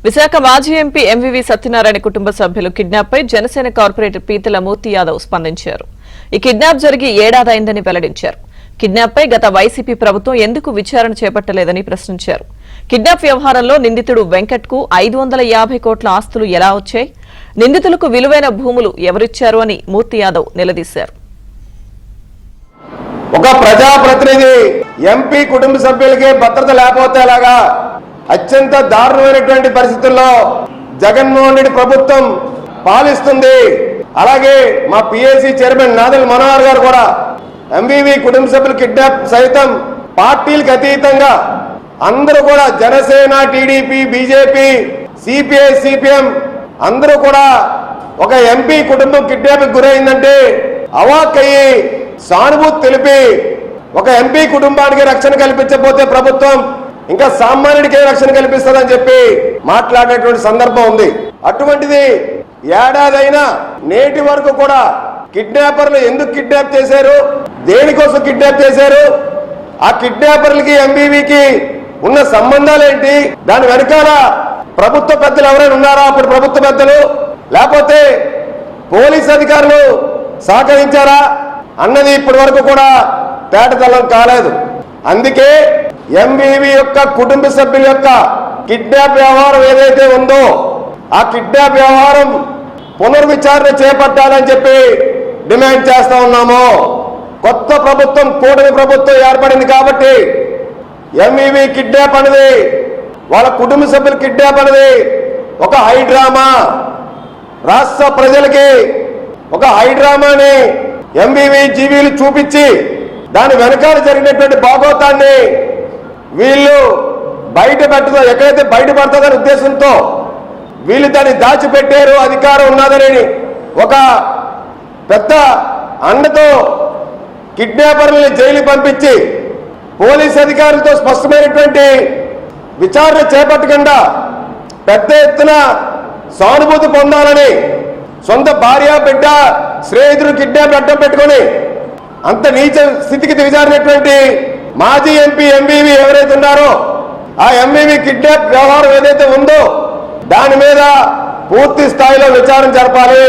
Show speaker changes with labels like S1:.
S1: విశాఖ మాజీ MP MVV Satyanarayana కుటుంబ సభ్యులు కిడ్నాప్ పై జనసేన కార్పొరేటర్ పీతల మూర్తి యాదవ్ స్పందించారు. ఈ కిడ్నాప్ జరిగి ఏడాదైందని వెల్లడించారు. కిడ్నాప్ పై గత వైసీపీ ప్రభుత్వం ఎందుకు విచారణ చేపట్టలేదని ప్రశ్నించారు. కిడ్నాప్ వ్యవహారంలో నిందితుడు వెంకట్ కు 550 కోట్ల ఆస్తులు ఎలా వచ్చాయి, నిందితులకు విలువైన భూములు ఎవరిచ్చారు అని మూర్తి యాదవ్ నిలదీశారు.
S2: ఒక ప్రజాప్రతినిధి ఎంపీ కుటుంబ సభ్యులకి భద్రత లేకపోతే ఎలాగా? అత్యంత దారుణమైనటువంటి పరిస్థితుల్లో జగన్మోహన్ రెడ్డి ప్రభుత్వం పాలిస్తుంది. అలాగే మా పిఏసీ చైర్మన్ నాదెళ్ల మనోహర్ గారు కూడా ఎంవివి కుటుంబ సభ్యులు కిడ్నాప్ సైతం పార్టీలకు అతీతంగా అందరూ కూడా Janasena, TDP, BJP, CPI, CPM అందరూ కూడా ఒక ఎంపీ కుటుంబం కిడ్నాప్ గురైందంటే అవాక్కయ్యి సానుభూతి తెలిపి ఒక ఎంపీ కుటుంబానికి రక్షణ కల్పించకపోతే ప్రభుత్వం ఇంకా సామాన్యుడికే రక్షణ కల్పిస్తుందని చెప్పి మాట్లాడేటువంటి సందర్భం ఉంది. అటువంటిది ఏడాదైనా నేటి వరకు కూడా కిడ్నాపర్లు ఎందుకు కిడ్నాప్ చేశారు, దేనికోసం కిడ్నాప్ చేశారు, ఆ కిడ్నాపర్లకి ఎంబీవీకి ఉన్న సంబంధాలు ఏంటి, దాని వెనకాల ప్రభుత్వ పెద్దలు ఎవరైనా ఉన్నారా, అప్పుడు ప్రభుత్వ పెద్దలు లేకపోతే పోలీస్ అధికారులు సహకరించారా అన్నది ఇప్పటి వరకు కూడా తేటతెల్లం కాలేదు. అందుకే ఎంవివి యొక్క కుటుంబ సభ్యుల యొక్క కిడ్నాప్ వ్యవహారం ఏదైతే ఉందో ఆ కిడ్నాప్ వ్యవహారం పునర్విచారణ చేపట్టాలని చెప్పి డిమాండ్ చేస్తా ఉన్నాము. కొత్త ప్రభుత్వం, కూటమి ప్రభుత్వం ఏర్పడింది కాబట్టి ఎంవివి కిడ్నాప్ అనేది, వాళ్ళ కుటుంబ సభ్యుల కిడ్నాప్ అనేది ఒక హైడ్రామా, రాష్ట్ర ప్రజలకి ఒక హైడ్రామాని ఎంవివి జీవీలు చూపించి దాని వెనకాల జరిగినటువంటి భాగోతాన్ని వీళ్ళు బయట పెట్టదో, ఎక్కడైతే బయటపడుతుందనే ఉద్దేశంతో వీళ్ళు దాన్ని దాచిపెట్టారు, అధికారం ఉన్నదని ఒక పెద్ద అండతో కిడ్నాపర్లని జైలు పంపించి పోలీస్ అధికారులతో స్పష్టమైనటువంటి విచారణ చేపట్టకుండా పెద్ద ఎత్తున సానుభూతి పొందాలని సొంత భార్య, బిడ్డ, స్నేహితులు కిడ్నాప్ అడ్డం పెట్టుకొని అంత నీచ స్థితికి దిగజారినటువంటి మాజీ ఎంపీ ఎంవివి ఎవరైతే ఉన్నారో ఆ ఎంవివి కిడ్నాప్ వ్యవహారం ఏదైతే ఉందో దాని మీద పూర్తి స్థాయిలో విచారణ జరపాలి.